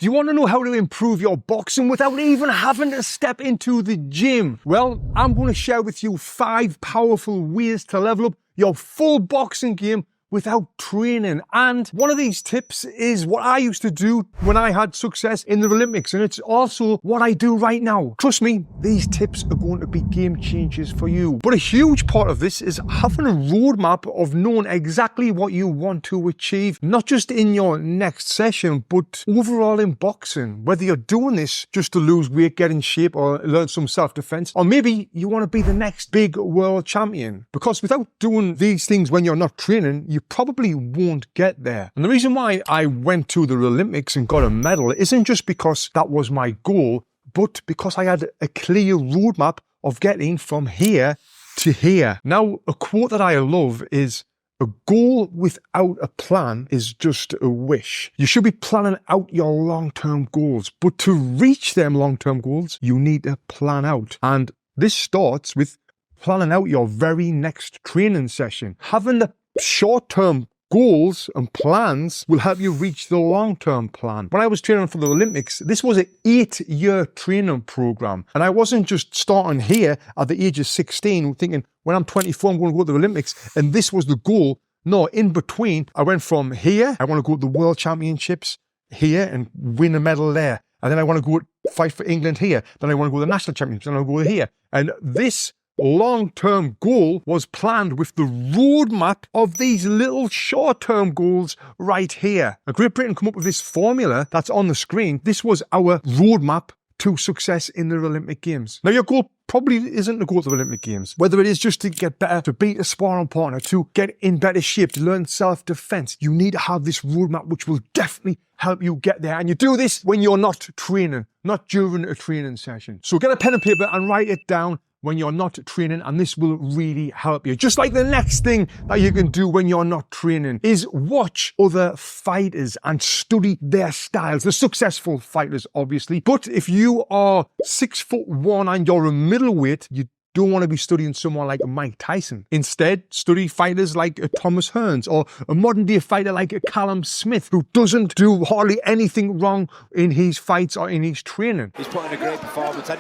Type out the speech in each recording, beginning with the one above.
Do you want to know how to improve your boxing without even having to step into the gym? Well, I'm going to share with you 5 powerful ways to level up your full boxing game without training. And one of these tips is what I used to do when I had success in the Olympics, and it's also what I do right now. Trust me, these tips are going to be game changers for you. But a huge part of this is having a roadmap of knowing exactly what you want to achieve, not just in your next session, but overall in boxing. Whether you're doing this just to lose weight, get in shape, or learn some self-defense, or maybe you want to be the next big world champion. Because without doing these things when you're not training, you probably won't get there. And the reason why I went to the Olympics and got a medal isn't just because that was my goal, but because I had a clear roadmap of getting from here to here. Now, a quote that I love is, "A goal without a plan is just a wish." You should be planning out your long-term goals, but to reach them long-term goals, you need to plan out. And this starts with planning out your very next training session. Having the short-term goals and plans will help you reach the long-term plan. When I was training for the Olympics, this was an 8-year training program. And I wasn't just starting here at the age of 16 thinking, when I'm 24, I'm going to go to the Olympics, and this was the goal. No, in between, I went from here, I want to go to the World Championships here and win a medal there. And then I want to go fight for England here. Then I want to go to the National Championships, and I want to go here. And this long-term goal was planned with the roadmap of these little short-term goals right here. Now, Great Britain come up with this formula that's on the screen. This was our roadmap to success in the Olympic Games. Now, your goal probably isn't to go to the Olympic Games. Whether it is just to get better, to beat a sparring partner, to get in better shape, to learn self-defense, you need to have this roadmap which will definitely help you get there. And you do this when you're not training, not during a training session. So get a pen and paper and write it down when you're not training, and this will really help you. Just like the next thing that you can do when you're not training is watch other fighters and study their styles. The successful fighters, obviously. But if you are 6'1" and you're a middleweight, you don't want to be studying someone like Mike Tyson. Instead, study fighters like Thomas Hearns, or a modern day fighter like Callum Smith, who doesn't do hardly anything wrong in his fights or in his training. He's putting a great performance.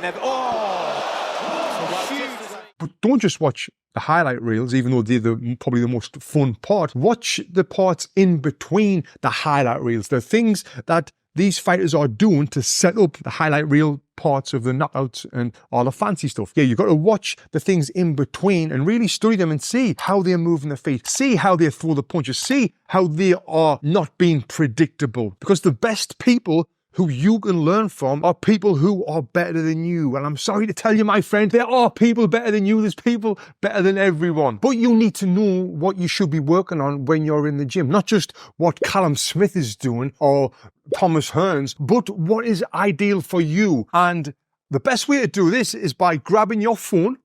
But don't just watch the highlight reels, even though they're probably the most fun part. Watch the parts in between the highlight reels, the things that these fighters are doing to set up the highlight reel parts of the knockouts and all the fancy stuff. Yeah, you've got to watch the things in between and really study them and see how they're moving their feet, see how they throw the punches, see how they are not being predictable. Because the best people who you can learn from are people who are better than you. And I'm sorry to tell you, my friend, there are people better than you. There's people better than everyone. But you need to know what you should be working on when you're in the gym. Not just what Callum Smith is doing or Thomas Hearns, but what is ideal for you. And the best way to do this is by grabbing your phone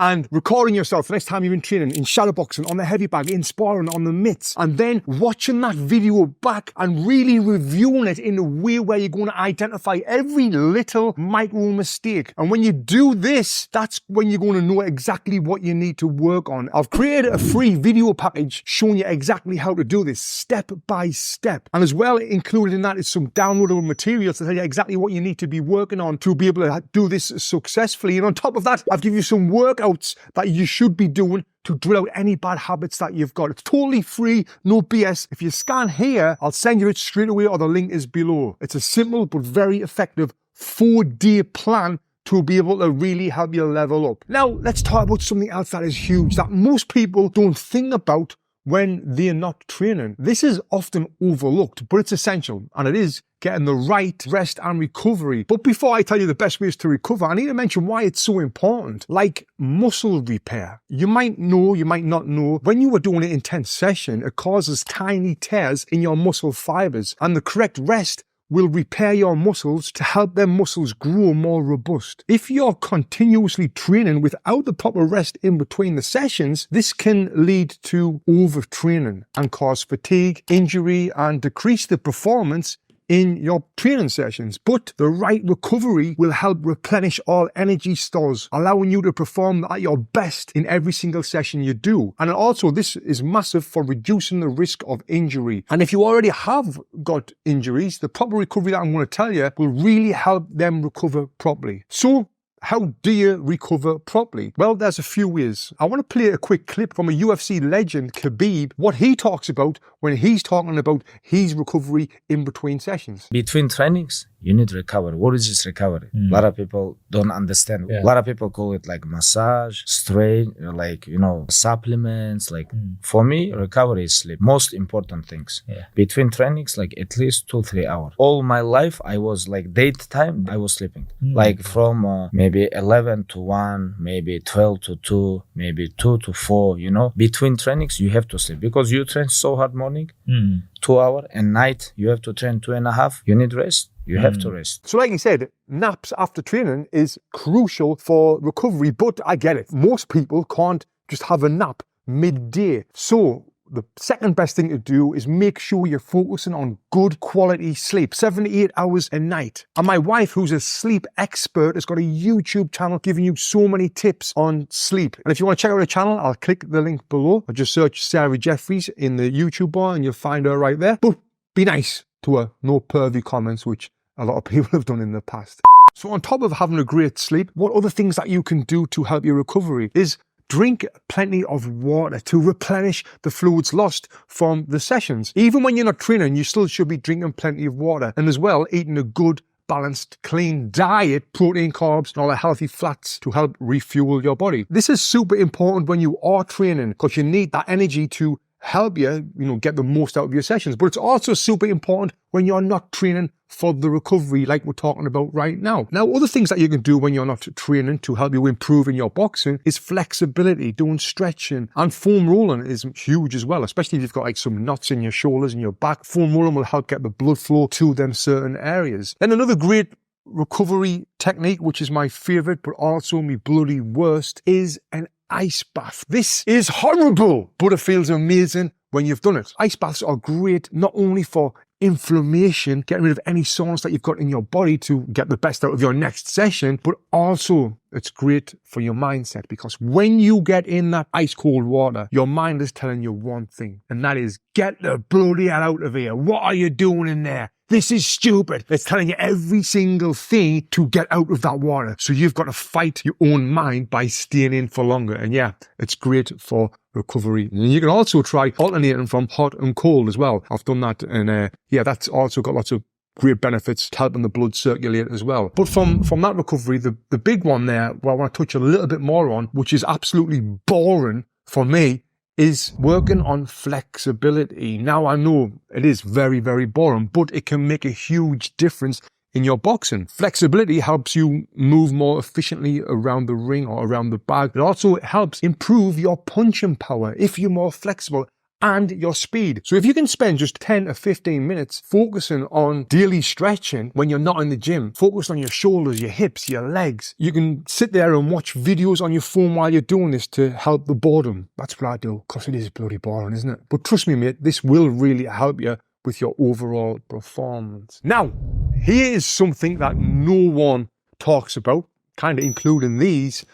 and recording yourself the next time you're in training, in shadow boxing, on the heavy bag, in sparring, on the mitts, and then watching that video back and really reviewing it in a way where you're going to identify every little micro mistake. And when you do this, that's when you're going to know exactly what you need to work on. I've created a free video package showing you exactly how to do this step by step. And as well, included in that is some downloadable materials to tell you exactly what you need to be working on to be able to do this successfully. And on top of that, I've given you some workouts that you should be doing to drill out any bad habits that you've got. It's totally free, no BS. If you scan here, I'll send you it straight away, or the link is below. It's a simple but very effective 4-day plan to be able to really help you level up. Now, let's talk about something else that is huge that most people don't think about when they're not training. This is often overlooked, but it's essential, and it is getting the right rest and recovery. But before I tell you the best ways to recover, I need to mention why it's so important, like muscle repair. You might know, you might not know, when you are doing an intense session, it causes tiny tears in your muscle fibers, and the correct rest will repair your muscles to help their muscles grow more robust. If you're continuously training without the proper rest in between the sessions, this can lead to overtraining and cause fatigue, injury, and decrease the performance in your training sessions. But the right recovery will help replenish all energy stores, allowing you to perform at your best in every single session you do. And also, this is massive for reducing the risk of injury. And if you already have got injuries, the proper recovery that I'm going to tell you will really help them recover properly. So, how do you recover properly? Well, there's a few ways. I want to play a quick clip from a UFC legend, Khabib, what he talks about when he's talking about his recovery in between sessions. Between trainings, you need recovery. What is this recovery? A lot of people don't understand. A lot of people call it like massage, strain, like, supplements. Like for me, recovery is sleep. Most important things. Between trainings, like at least 2-3 hours. All my life, I was like daytime, I was sleeping. Like from maybe 11 to 1, maybe 12 to 2, maybe 2 to 4, Between trainings, you have to sleep because you train so hard morning, 2 hours, and night, you have to train 2.5. You need rest. You have to rest. So like you said, naps after training is crucial for recovery, but I get it. Most people can't just have a nap midday. So the second best thing to do is make sure you're focusing on good quality sleep, 7 to 8 hours a night. And my wife, who's a sleep expert, has got a YouTube channel giving you so many tips on sleep. And if you want to check out her channel, I'll click the link below. Or just search Sarah Jeffries in the YouTube bar and you'll find her right there. But be nice to her, no pervy comments, which a lot of people have done in the past. So on top of having a great sleep, what other things that you can do to help your recovery is drink plenty of water to replenish the fluids lost from the sessions. Even when you're not training, you still should be drinking plenty of water. And as well, eating a good, balanced, clean diet, protein, carbs, and all the healthy fats to help refuel your body. This is super important when you are training because you need that energy to help you, get the most out of your sessions. But it's also super important when you're not training for the recovery like we're talking about right now. Now, other things that you can do when you're not training to help you improve in your boxing is flexibility, doing stretching, and foam rolling is huge as well, especially if you've got like some knots in your shoulders and your back. Foam rolling will help get the blood flow to them certain areas. Then another great recovery technique, which is my favorite, but also my bloody worst, is an ice bath. This is horrible, but it feels amazing when you've done it. Ice baths are great not only for inflammation, getting rid of any soreness that you've got in your body to get the best out of your next session, but also it's great for your mindset because when you get in that ice cold water, your mind is telling you one thing, and that is, get the bloody hell out of here. What are you doing in there? This is stupid. It's telling you every single thing to get out of that water. So you've got to fight your own mind by staying in for longer. And yeah, it's great for recovery. And you can also try alternating from hot and cold as well. I've done that, and that's also got lots of great benefits, helping the blood circulate as well. But from that recovery, the big one there, what I want to touch a little bit more on, which is absolutely boring for me, is working on flexibility. Now, I know it is very, very boring, but it can make a huge difference in your boxing. Flexibility helps you move more efficiently around the ring or around the bag. It also helps improve your punching power if you're more flexible, and your speed. So if you can spend just 10 or 15 minutes focusing on daily stretching when you're not in the gym, focus on your shoulders, your hips, your legs, you can sit there and watch videos on your phone while you're doing this to help the boredom. That's what I do, because it is bloody boring, isn't it? But trust me, mate, this will really help you with your overall performance. Now, here is something that no one talks about, kind of including these,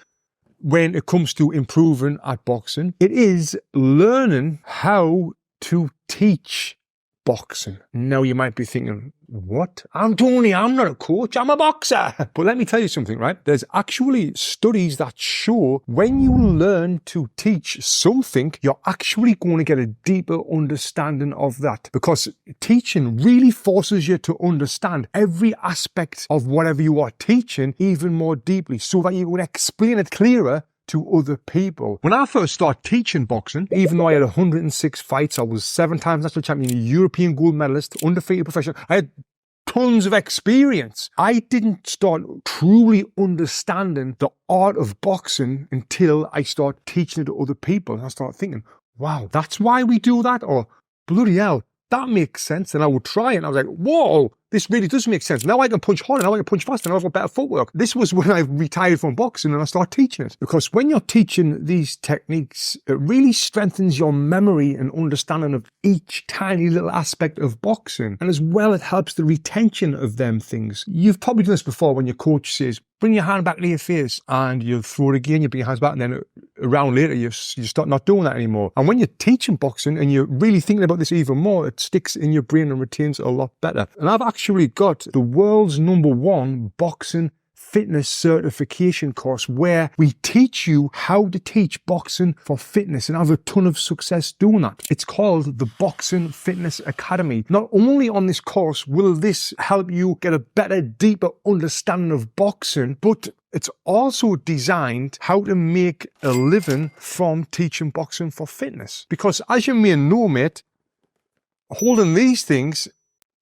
when it comes to improving at boxing. It is learning how to teach boxing. Now you might be thinking, what? I'm not a coach, I'm a boxer. But let me tell you something, right? There's actually studies that show when you learn to teach something, you're actually going to get a deeper understanding of that, because teaching really forces you to understand every aspect of whatever you are teaching even more deeply, so that you can explain it clearer to other people. When I first started teaching boxing, even though I had 106 fights, I was 7 times national champion, European gold medalist, undefeated professional, I had tons of experience. I didn't start truly understanding the art of boxing until I started teaching it to other people. And I started thinking, wow, that's why we do that? Or bloody hell, that makes sense. And I would try it and I was like, whoa, this really does make sense. Now I can punch harder, now I can punch faster, now I've got better footwork. This was when I retired from boxing and I started teaching it. Because when you're teaching these techniques, it really strengthens your memory and understanding of each tiny little aspect of boxing. And as well, it helps the retention of them things. You've probably done this before when your coach says, bring your hand back to your face, and you throw it again, you bring your hands back, and then a round later you start not doing that anymore. And when you're teaching boxing and you're really thinking about this even more, it sticks in your brain and retains a lot better. And I've actually got the world's #1 boxing fitness certification course where we teach you how to teach boxing for fitness, and I have a ton of success doing that. It's called the Boxing Fitness Academy. Not only on this course will this help you get a better, deeper understanding of boxing, but it's also designed how to make a living from teaching boxing for fitness. Because as you may know, mate, holding these things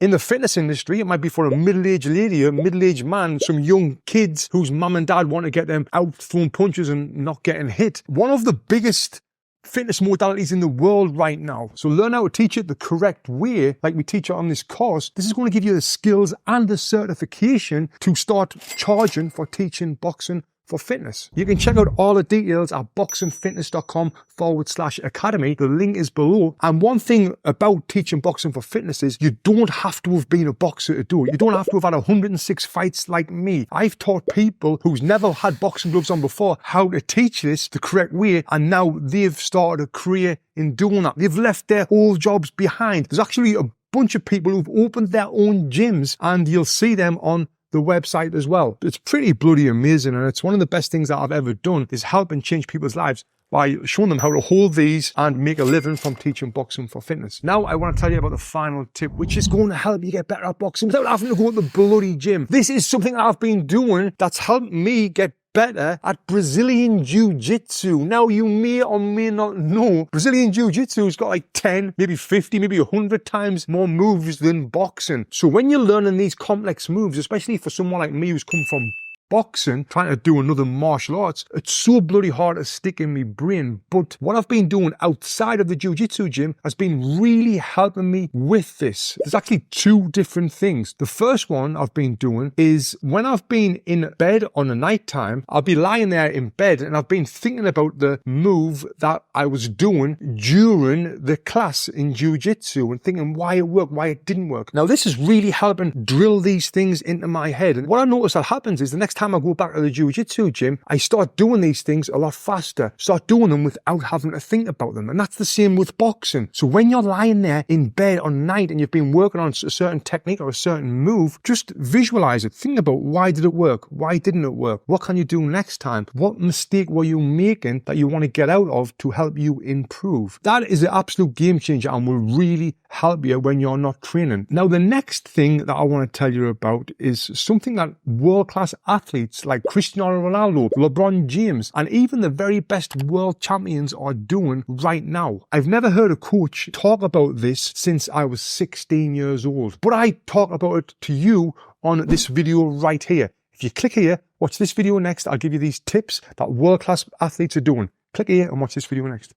in the fitness industry, it might be for a middle-aged lady, a middle-aged man, some young kids whose mum and dad want to get them out throwing punches and not getting hit. One of the biggest fitness modalities in the world right now. So learn how to teach it the correct way, like we teach it on this course. This is going to give you the skills and the certification to start charging for teaching boxing for fitness. You can check out all the details at boxingfitness.com/academy. The link is below. And one thing about teaching boxing for fitness is you don't have to have been a boxer to do it. You don't have to have had 106 fights like me. I've taught people who's never had boxing gloves on before how to teach this the correct way, and now they've started a career in doing that. They've left their old jobs behind. There's actually a bunch of people who've opened their own gyms, and you'll see them on the website as well. It's pretty bloody amazing, and it's one of the best things that I've ever done, is help and change people's lives by showing them how to hold these and make a living from teaching boxing for fitness. Now I want to tell you about the final tip, which is going to help you get better at boxing without having to go to the bloody gym. This is something that I've been doing that's helped me get better at Brazilian Jiu-Jitsu. Now, you may or may not know, Brazilian Jiu-Jitsu has got like 10, maybe 50, maybe 100 times more moves than boxing. So when you're learning these complex moves, especially for someone like me who's come from boxing, trying to do another martial arts, it's so bloody hard to stick in my brain. But what I've been doing outside of the jiu-jitsu gym has been really helping me with this. There's actually two different things. The first one I've been doing is when I've been in bed on a night time, I'll be lying there in bed and I've been thinking about the move that I was doing during the class in jiu-jitsu and thinking why it worked, why it didn't work. Now this is really helping drill these things into my head. And what I notice that happens is the next time I go back to the jiu-jitsu gym, I start doing these things a lot faster, start doing them without having to think about them. And that's the same with boxing. So when you're lying there in bed on night and you've been working on a certain technique or a certain move, just visualize it. Think about why did it work? Why didn't it work? What can you do next time? What mistake were you making that you want to get out of to help you improve? That is an absolute game changer and will really help you when you're not training. Now, the next thing that I want to tell you about is something that world-class athletes like Cristiano Ronaldo, LeBron James, and even the very best world champions are doing right now. I've never heard a coach talk about this since I was 16 years old, but I talk about it to you on this video right here. If you click here, watch this video next, I'll give you these tips that world-class athletes are doing. Click here and watch this video next.